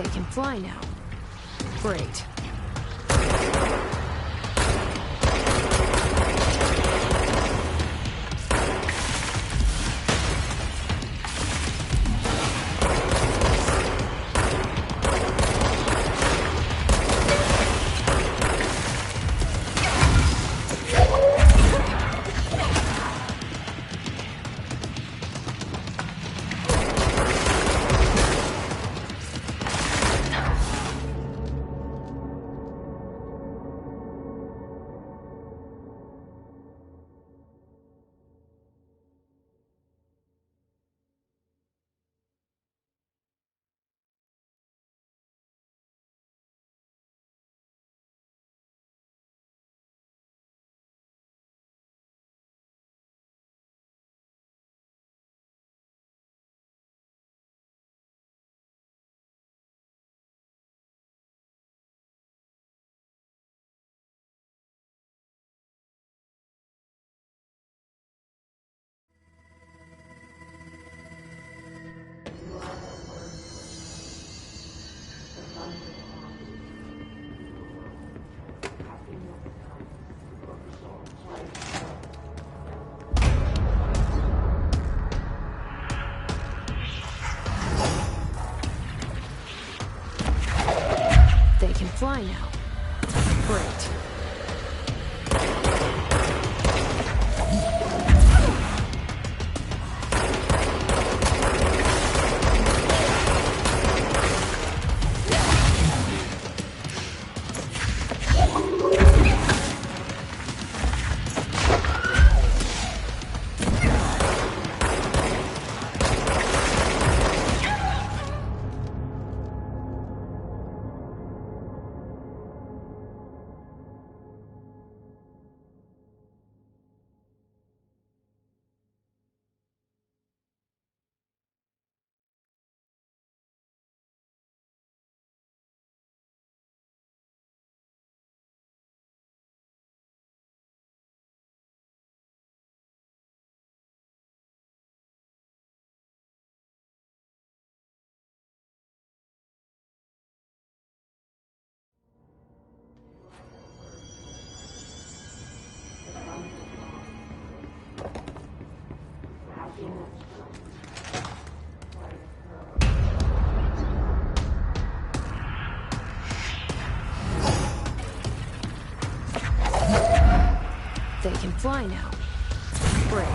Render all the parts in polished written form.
They can fly now. Great. They can fly now. Great. They can fly now. Great.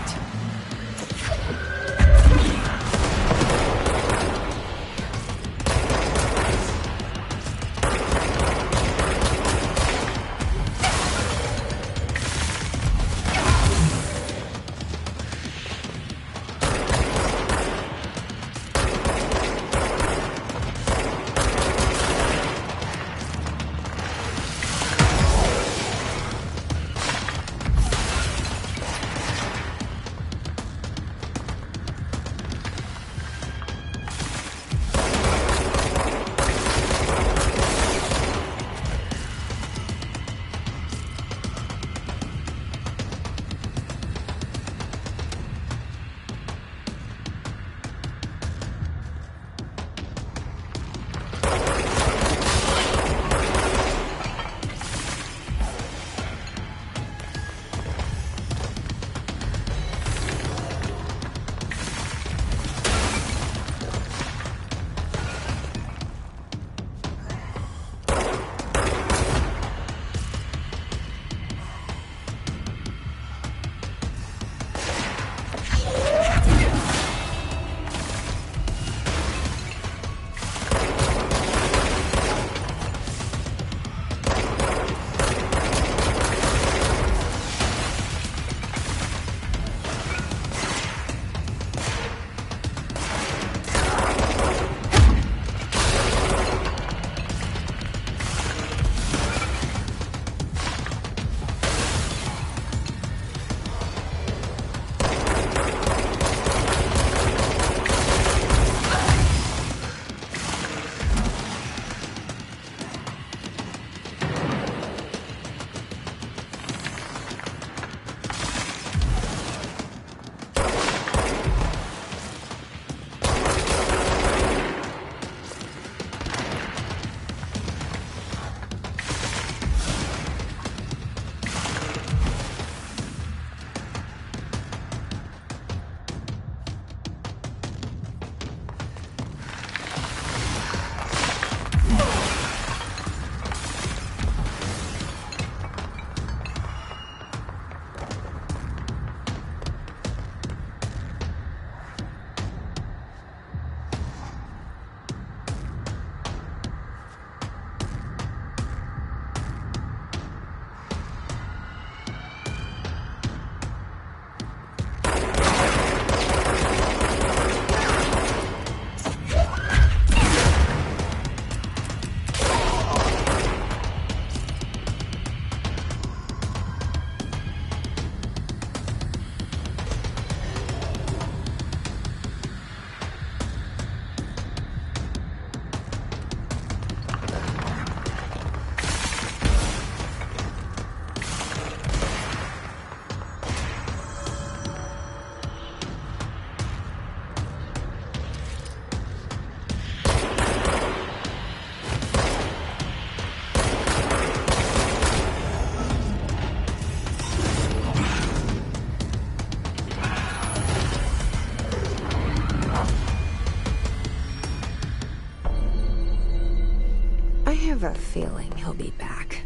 have a feeling he'll be back.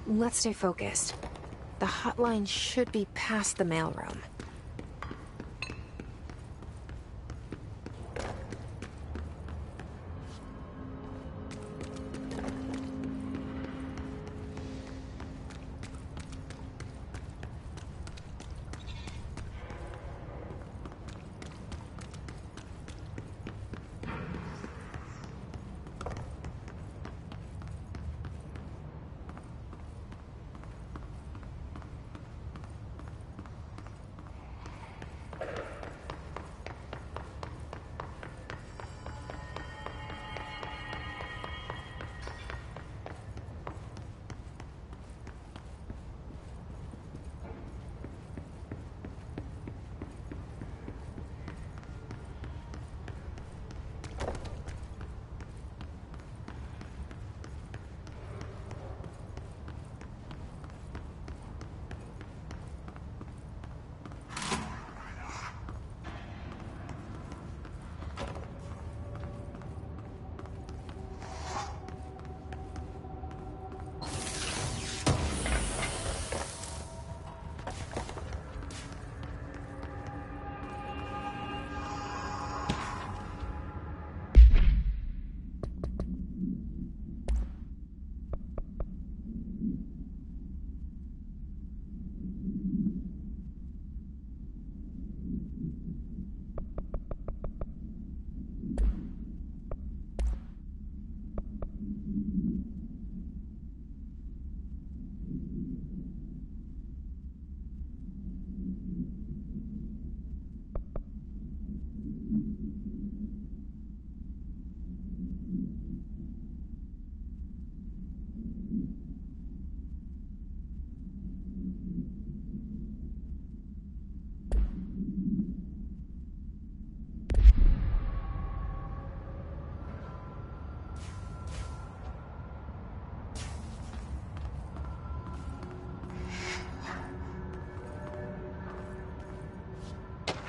Let's stay focused. The hotline should be past the mailroom.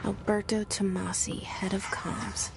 Alberto Tomasi, head of comms.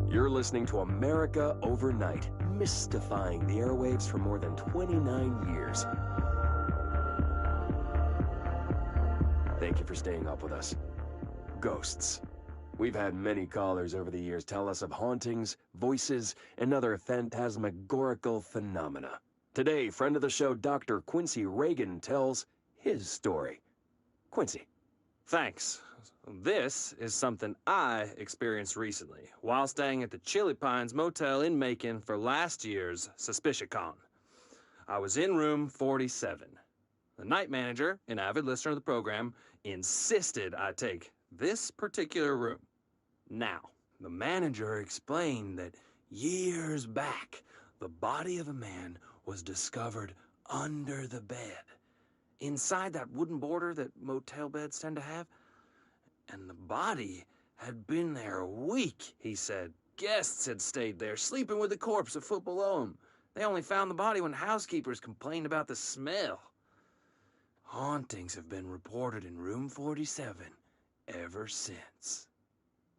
You're listening to America Overnight, mystifying the airwaves for more than 29 years. Thank you for staying up with us. Ghosts. We've had many callers over the years tell us of hauntings, voices, and other phantasmagorical phenomena. Today, friend of the show, Dr. Quincy Reagan, tells his story. Quincy. Thanks. This is something I experienced recently while staying at the Chili Pines Motel in Macon for last year's SuspiciaCon. I was in room 47. The night manager, an avid listener of the program, insisted I take this particular room. Now, the manager explained that years back, the body of a man was discovered under the bed, inside that wooden border that motel beds tend to have. And the body had been there a week, he said. Guests had stayed there, sleeping with the corpse a foot below them. They only found the body when housekeepers complained about the smell. Hauntings have been reported in room 47 ever since.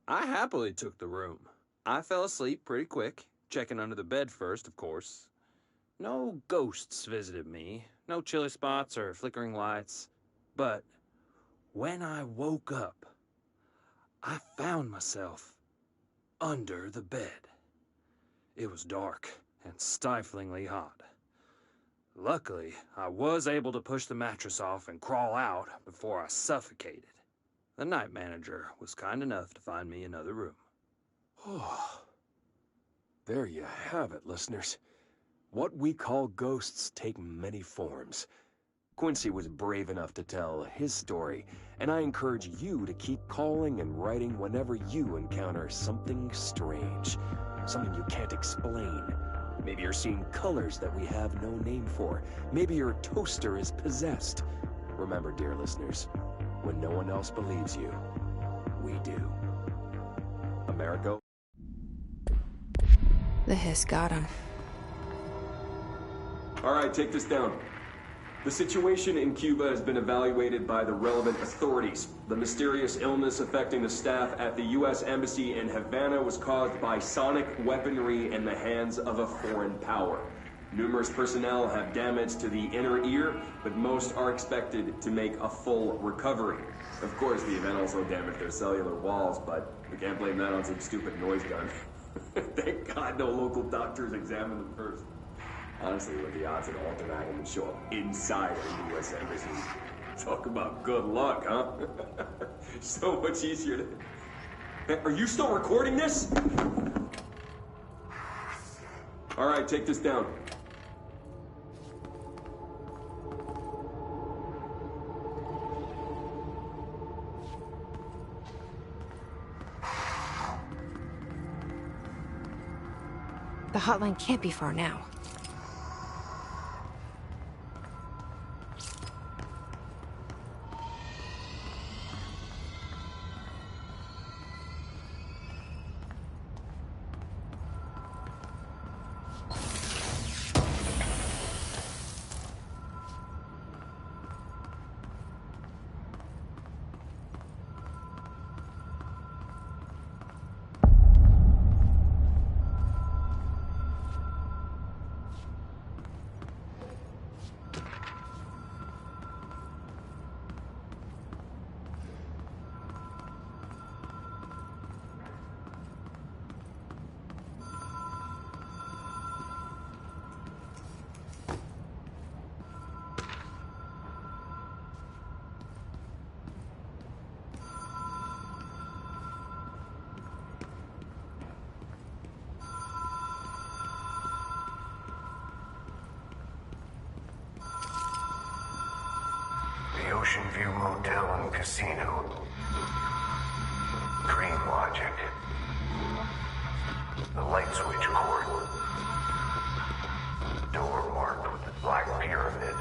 I happily took the room. I fell asleep pretty quick, checking under the bed first, of course. No ghosts visited me, no chilly spots or flickering lights. But when I woke up, I found myself under the bed. It was dark and stiflingly hot. Luckily, I was able to push the mattress off and crawl out before I suffocated. The night manager was kind enough to find me another room. Oh, there you have it, listeners. What we call ghosts take many forms. Quincy was brave enough to tell his story, and I encourage you to keep calling and writing whenever you encounter something strange, something you can't explain. Maybe you're seeing colors that we have no name for. Maybe your toaster is possessed. Remember, dear listeners, when no one else believes you, we do. Americo? The hiss got him. All right, take this down. The situation in Cuba has been evaluated by the relevant authorities. The mysterious illness affecting the staff at the U.S. Embassy in Havana was caused by sonic weaponry in the hands of a foreign power. Numerous personnel have damage to the inner ear, but most are expected to make a full recovery. Of course, the event also damaged their cellular walls, but we can't blame that on some stupid noise gun. Thank God no local doctors examined them first. Honestly, what are the odds that Alternatum would show up inside of the U.S. Embassy? Talk about good luck, huh? So much easier to... Hey, are you still recording this? All right, take this down. The hotline can't be far now. Ocean View Motel and Casino. Dream Logic. The light switch cord. Door marked with the Black Pyramid.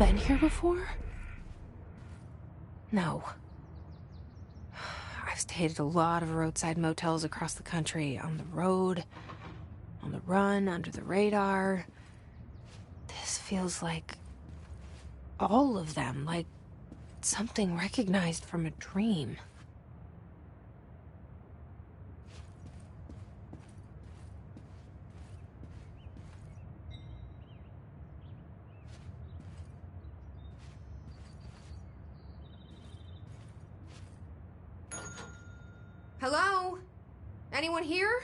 been here before? No. I've stayed at a lot of roadside motels across the country, on the road, on the run, under the radar. This feels like all of them, like something recognized from a dream. Hello? Anyone here?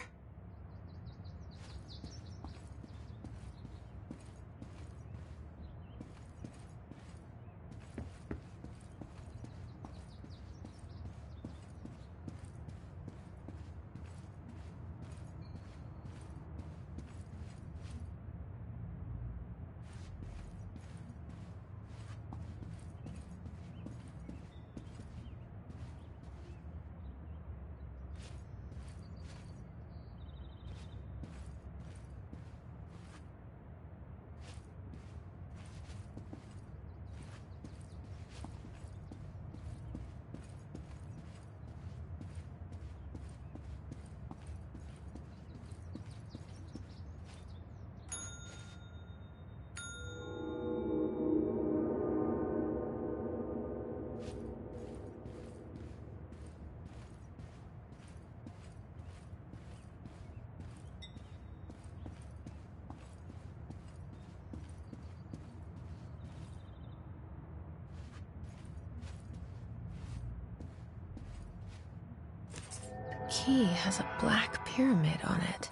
Key has a black pyramid on it.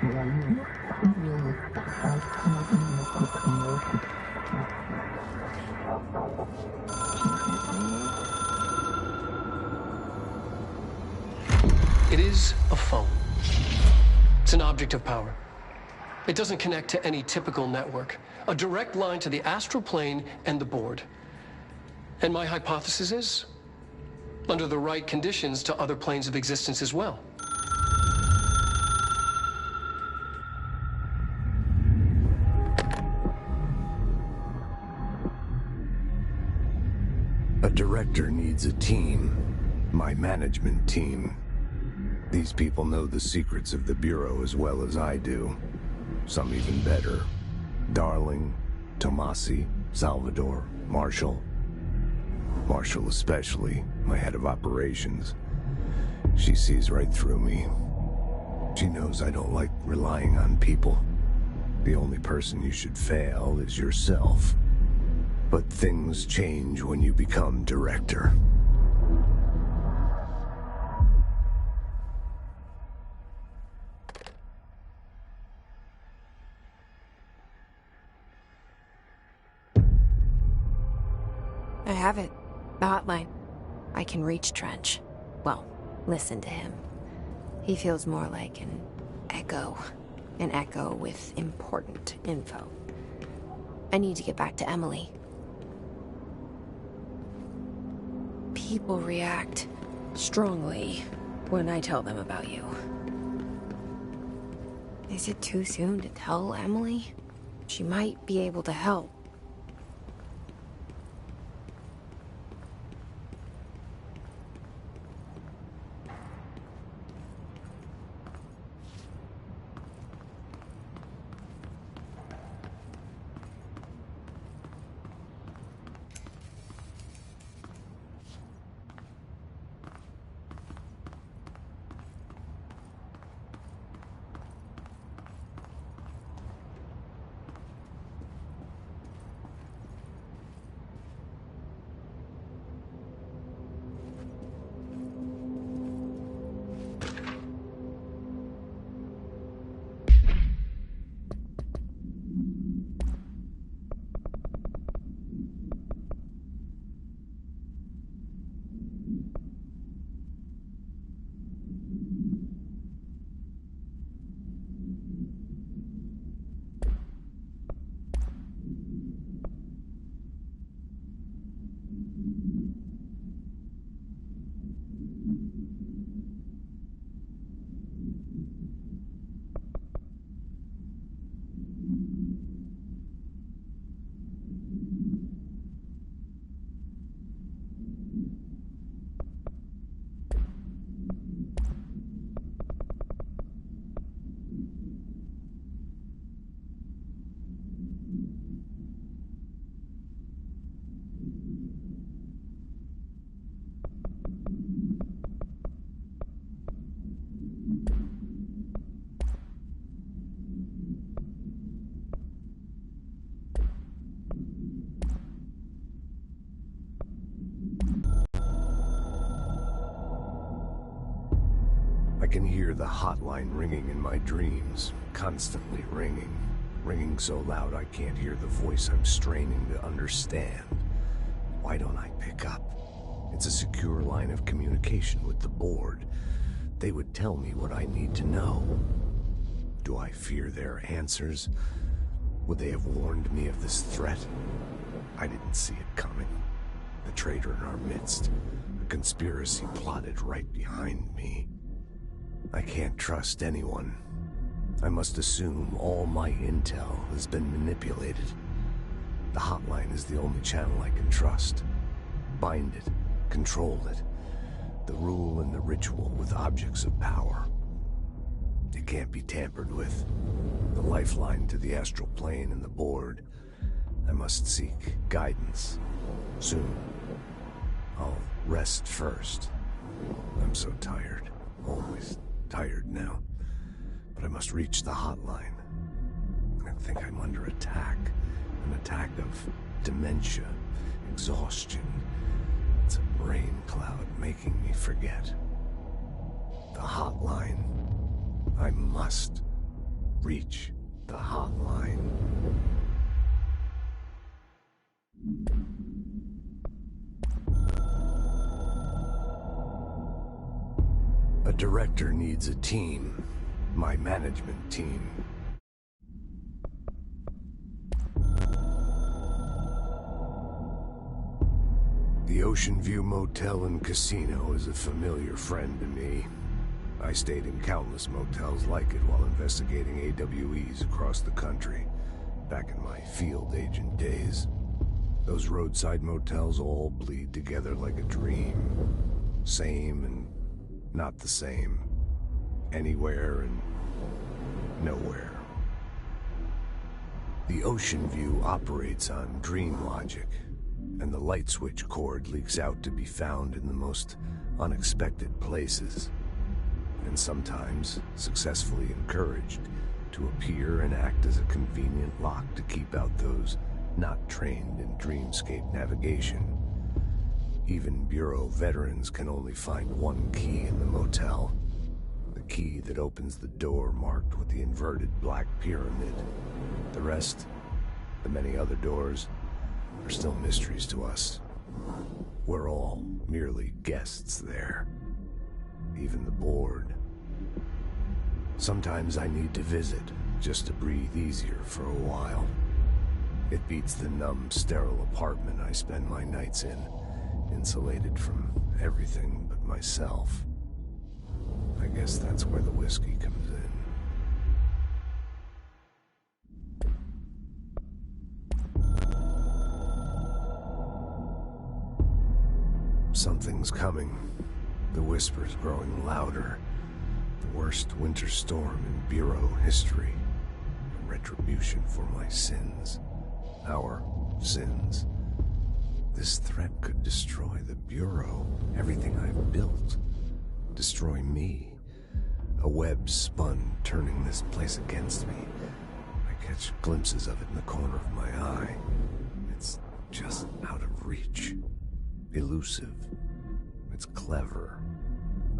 It is a phone. It's an object of power. It doesn't connect to any typical network. A direct line to the astral plane and the board. And my hypothesis is, under the right conditions, to other planes of existence as well. A director needs a team. My management team. These people know the secrets of the Bureau as well as I do. Some even better. Darling, Tomasi, Salvador, Marshall. Marshall especially, my head of operations. She sees right through me. She knows I don't like relying on people. The only person you should fail is yourself. But things change when you become director. I have it. The hotline. I can reach Trench. Well, listen to him. He feels more like an echo. An echo with important info. I need to get back to Emily. People react strongly when I tell them about you. Is it too soon to tell Emily? She might be able to help. I can hear the hotline ringing in my dreams, constantly ringing. Ringing so loud I can't hear the voice I'm straining to understand. Why don't I pick up? It's a secure line of communication with the board. They would tell me what I need to know. Do I fear their answers? Would they have warned me of this threat? I didn't see it coming. The traitor in our midst. A conspiracy plotted right behind me. I can't trust anyone. I must assume all my intel has been manipulated. The hotline is the only channel I can trust. Bind it, control it. The rule and the ritual with objects of power. It can't be tampered with. The lifeline to the astral plane and the board. I must seek guidance. Soon. I'll rest first. I'm so tired. Always tired now. But I must reach the hotline. I think I'm under attack. An attack of dementia, exhaustion. It's a brain cloud making me forget. The hotline. I must reach the hotline. A director needs a team. My management team. The Ocean View Motel and Casino is a familiar friend to me. I stayed in countless motels like it while investigating AWEs across the country, back in my field agent days. Those roadside motels all bleed together like a dream. Same and not the same. Anywhere and nowhere. The Ocean View operates on dream logic, and the light switch cord leaks out to be found in the most unexpected places, and sometimes successfully encouraged to appear and act as a convenient lock to keep out those not trained in dreamscape navigation. Even Bureau veterans can only find one key in the motel. The key that opens the door marked with the inverted black pyramid. The rest, the many other doors, are still mysteries to us. We're all merely guests there. Even the board. Sometimes I need to visit, just to breathe easier for a while. It beats the numb, sterile apartment I spend my nights in, insulated from everything but myself. I guess that's where the whiskey comes in. Something's coming. The whisper's growing louder. The worst winter storm in Bureau history. A retribution for my sins. Our sins. This threat could destroy the Bureau, everything I've built. Destroy me. A web spun, turning this place against me. I catch glimpses of it in the corner of my eye. It's just out of reach. Elusive. It's clever.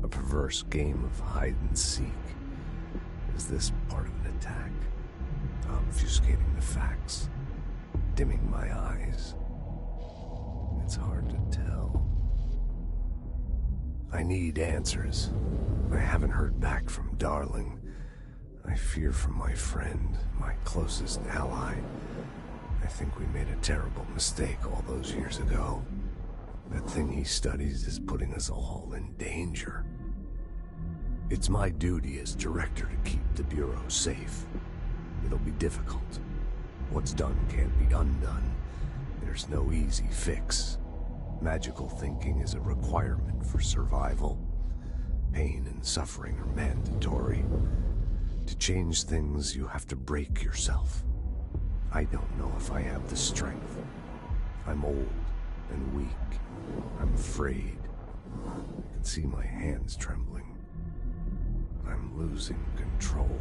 A perverse game of hide and seek. Is this part of an attack? Obfuscating the facts. Dimming my eyes. It's hard to tell. I need answers. I haven't heard back from Darling. I fear for my friend, my closest ally. I think we made a terrible mistake all those years ago. That thing he studies is putting us all in danger. It's my duty as director to keep the Bureau safe. It'll be difficult. What's done can't be undone. There's no easy fix. Magical thinking is a requirement for survival. Pain and suffering are mandatory. To change things, you have to break yourself. I don't know if I have the strength. I'm old and weak. I'm afraid. I can see my hands trembling. I'm losing control.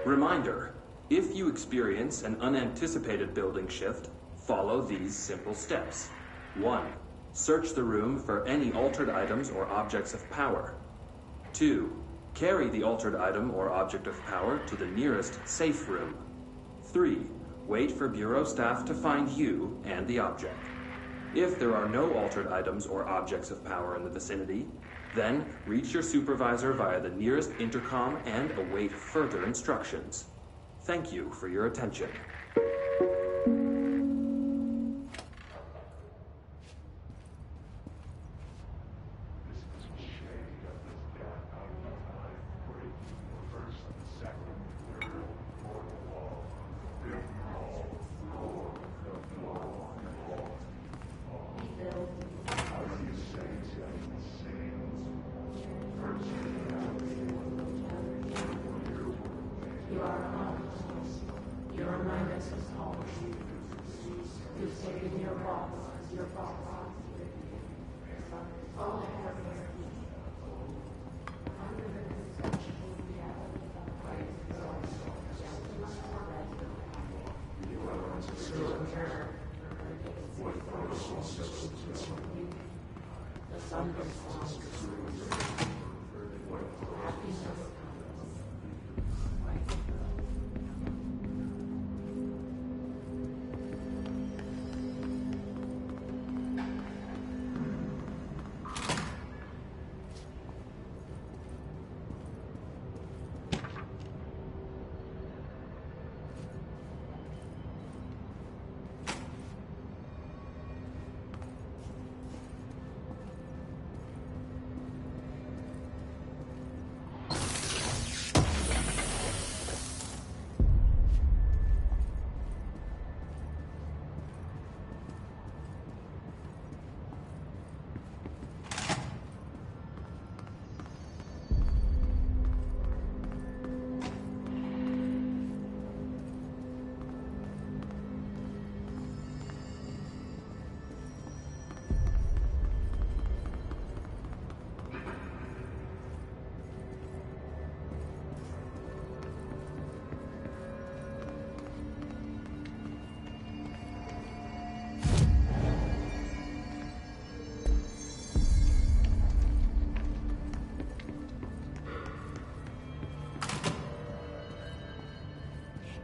Reminder, if you experience an unanticipated building shift, follow these simple steps. 1. Search the room for any altered items or objects of power. 2. Carry the altered item or object of power to the nearest safe room. 3. Wait for Bureau staff to find you and the object. If there are no altered items or objects of power in the vicinity, then reach your supervisor via the nearest intercom and await further instructions. Thank you for your attention.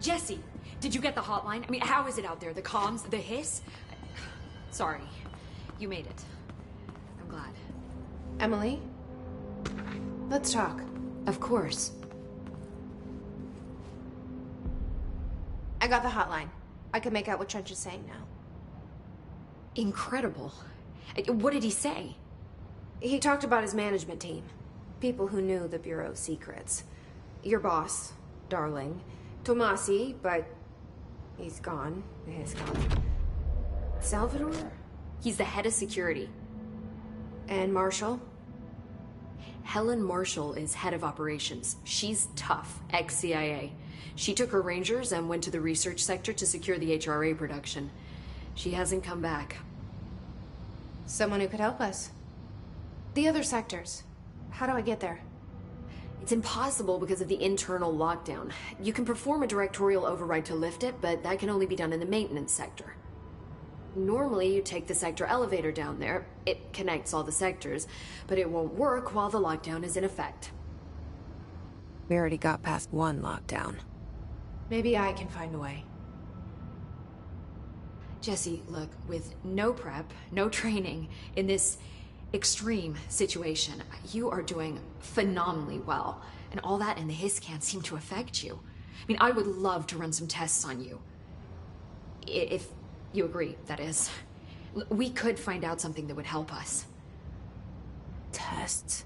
Jesse, did you get the hotline? I mean, how is it out there? The comms? The hiss? Sorry. You made it. I'm glad. Emily? Let's talk. Of course. I got the hotline. I can make out what Trench is saying now. Incredible. What did he say? He talked about his management team. People who knew the Bureau's secrets. Your boss, Darling. Tomasi, but he's gone. He's gone. Salvador? He's the head of security. And Marshall? Helen Marshall is head of operations. She's tough, ex-CIA. She took her Rangers and went to the research sector to secure the HRA production. She hasn't come back. Someone who could help us. The other sectors. How do I get there? It's impossible because of the internal lockdown. You can perform a directorial override to lift it, but that can only be done in the maintenance sector. Normally, you take the sector elevator down there. It connects all the sectors, but it won't work while the lockdown is in effect. We already got past one lockdown. Maybe I can find a way. Jesse, look, with no prep, no training, in this extreme situation, you are doing phenomenally well. And all that and the hiss can't seem to affect you. I mean, I would love to run some tests on you. If you agree, that is. We could find out something that would help us. Tests?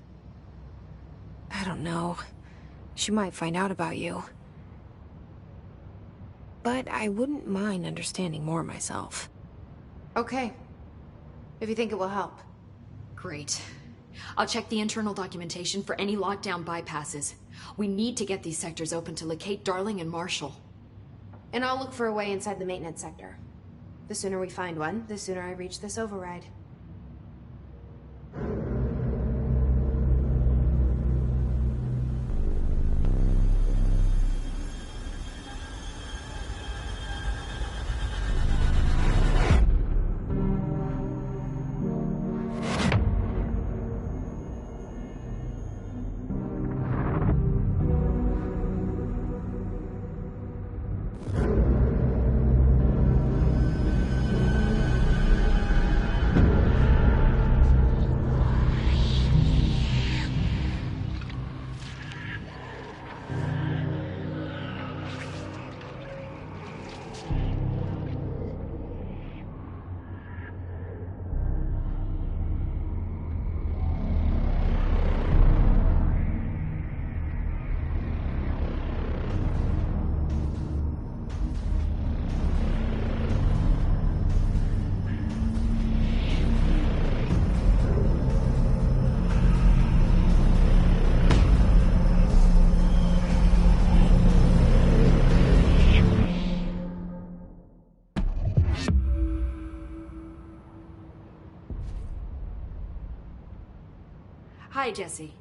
I don't know. She might find out about you. But I wouldn't mind understanding more myself. Okay. If you think it will help. Great. I'll check the internal documentation for any lockdown bypasses. We need to get these sectors open to locate Darling and Marshall. And I'll look for a way inside the maintenance sector. The sooner we find one, the sooner I reach this override. Hi, Jesse.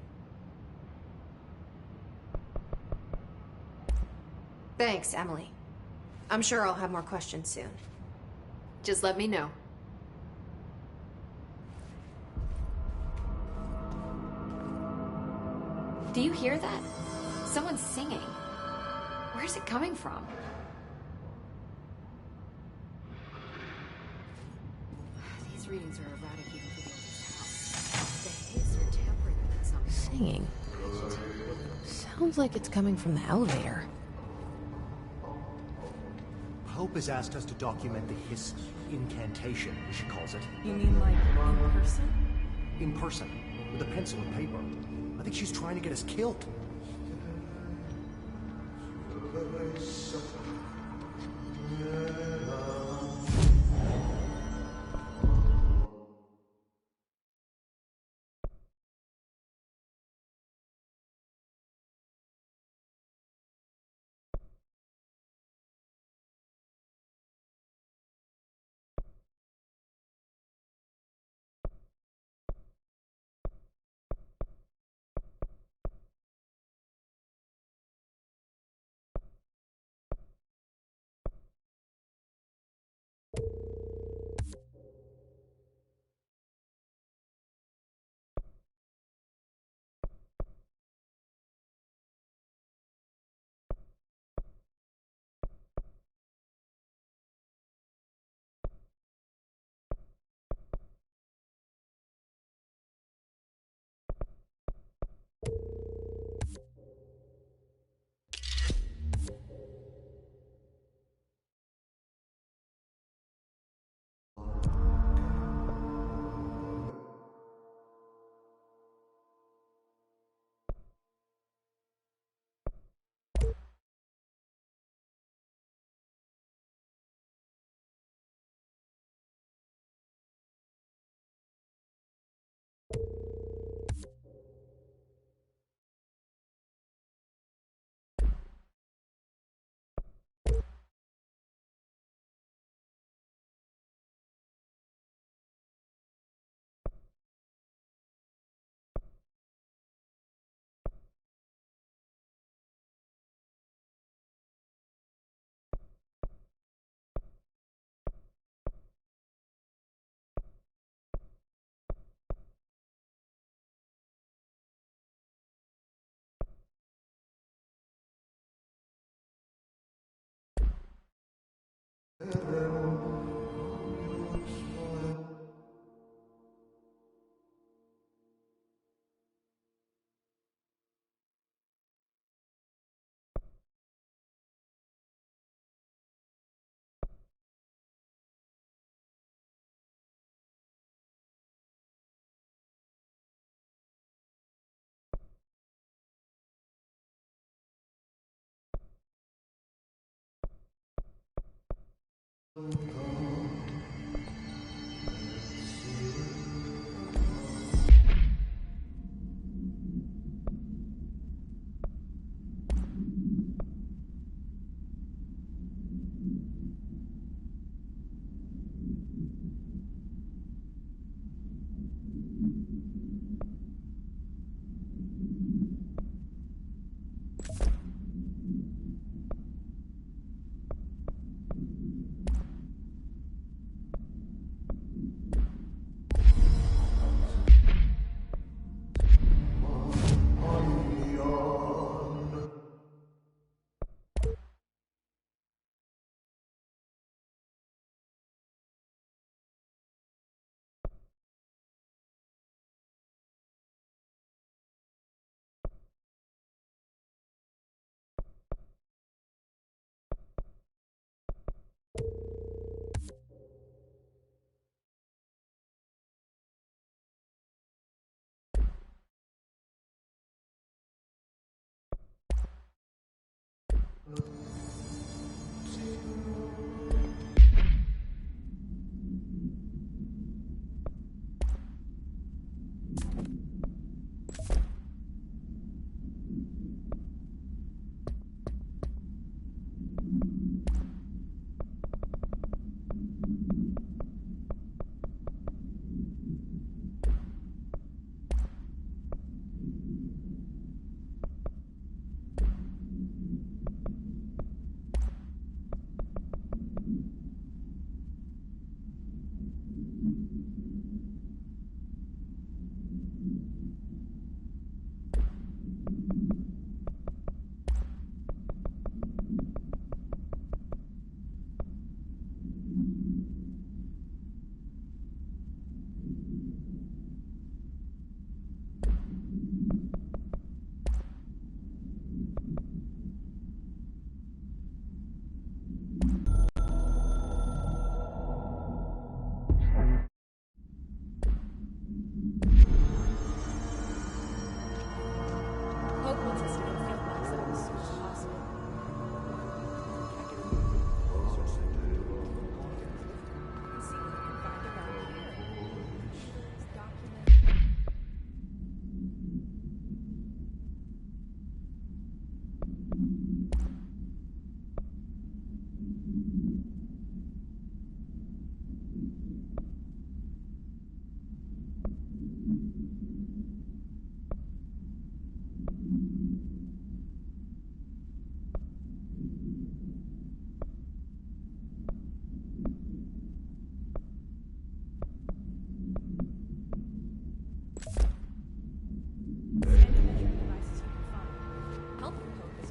Thanks, Emily. I'm sure I'll have more questions soon. Just let me know. Do you hear that? Someone's singing. Where's it coming from? These readings are erratic even for the oldest house. The hits are tamperier than some. Singing. Sounds like it's coming from the elevator. Pope has asked us to document the his incantation, as she calls it. You mean like in person? In person, with a pencil and paper. I think she's trying to get us killed.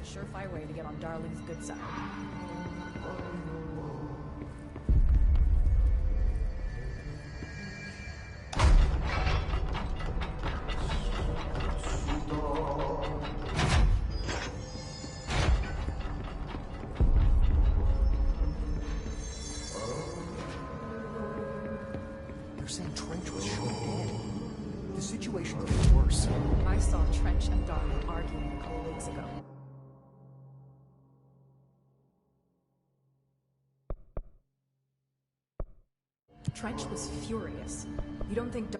surefire way to get on Darling's good side. You're saying Trench was shot dead. The situation gets worse. I saw Trench and Darling arguing a couple weeks ago. Trench was furious. You don't think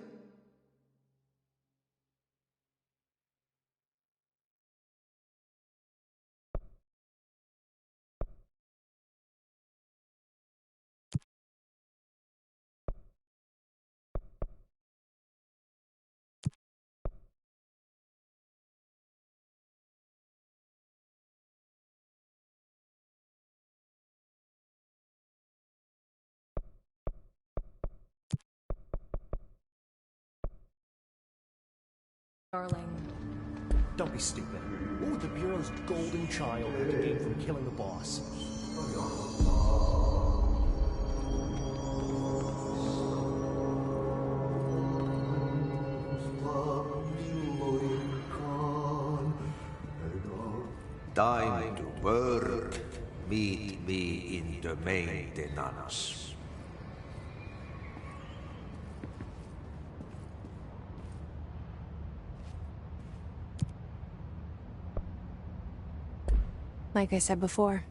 Darling? Don't be stupid. What would the Bureau's golden child have to gain from killing the boss? Time to work. Meet me in the maintenance. Like I said before,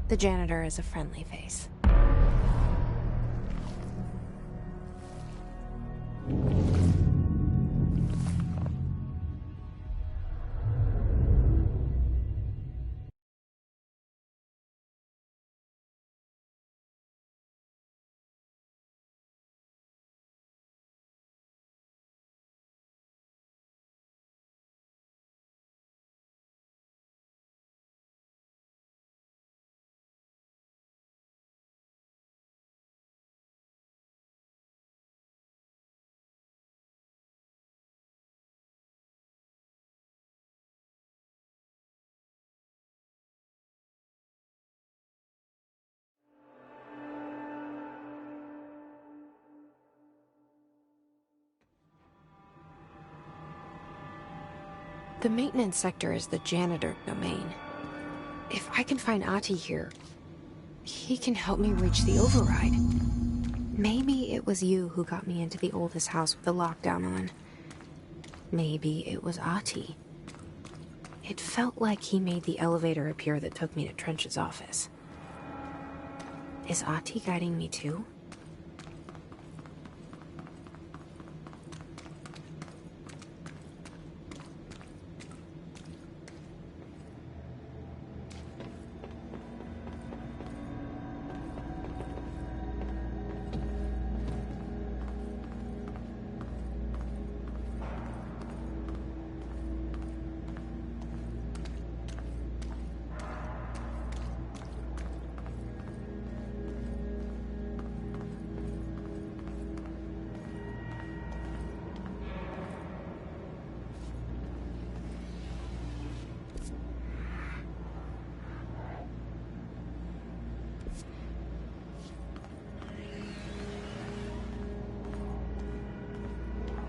the janitor is a friendly face. The maintenance sector is the janitor domain. If I can find Ahti here, he can help me reach the override. Maybe it was you who got me into the oldest house with the lockdown on. Maybe it was Ahti. It felt like he made the elevator appear that took me to Trench's office. Is Ahti guiding me too?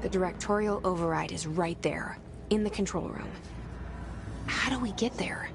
The directorial override is right there, in the control room. How do we get there?